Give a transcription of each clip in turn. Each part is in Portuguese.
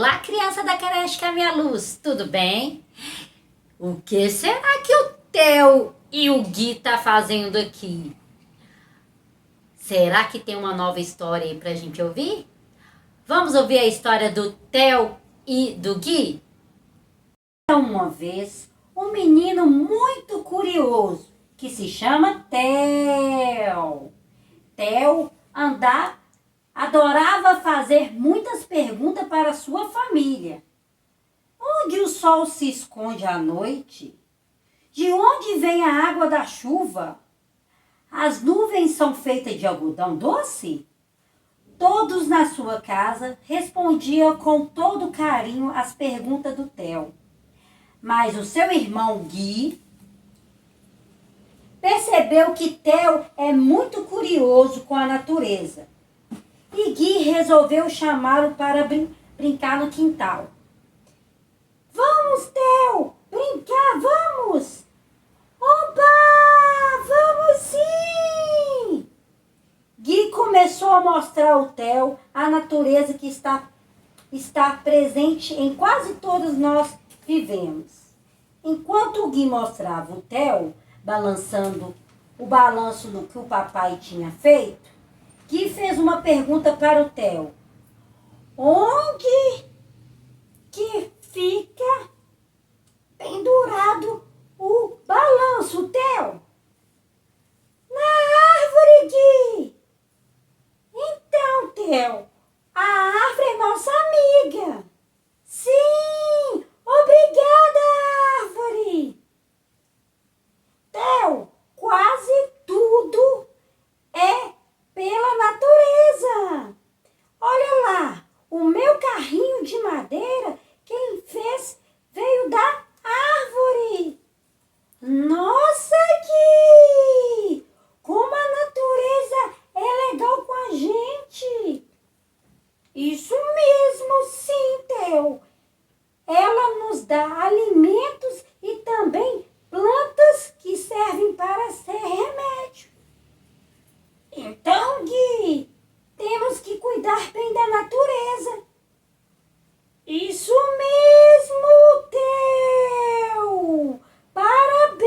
Olá, criança da creche Caminha Luz, tudo bem? O que será que o Theo e o Gui tá fazendo aqui? Será que tem uma nova história aí pra gente ouvir? Vamos ouvir a história do Theo e do Gui? Uma vez, um menino muito curioso que se chama Theo. Theo adorava fazer muitas perguntas para sua família. Onde o sol se esconde à noite? De onde vem a água da chuva? As nuvens são feitas de algodão doce? Todos na sua casa respondiam com todo carinho às perguntas do Theo. Mas o seu irmão Gui percebeu que Theo é muito curioso com a natureza. E Gui resolveu chamá-lo para brincar no quintal. Vamos, Theo! Brincar, vamos! Oba! Vamos sim! Gui começou a mostrar ao Theo a natureza que está presente em quase todos nós vivemos. Enquanto o Gui mostrava o Theo balançando o balanço do que o papai tinha feito, Gui fez uma pergunta para o Theo. Onde que fica pendurado o balanço, Theo? Na árvore, Gui! Então, Theo, a árvore é nossa amiga. Sim! Obrigada, árvore! Theo, quase tudo é pela natureza. Olha lá, o meu carrinho de madeira, quem fez veio da árvore. Nossa, Gui! Como a natureza é legal com a gente. Isso mesmo, sim, Theo. Ela nos dá alimentos e também plantas que servem para ser remédio. Então, Gui, temos que cuidar bem da natureza. Isso mesmo, Theo! Parabéns!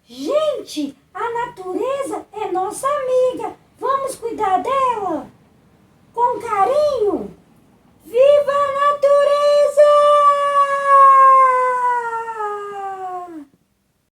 Gente, a natureza é nossa amiga. Vamos cuidar dela?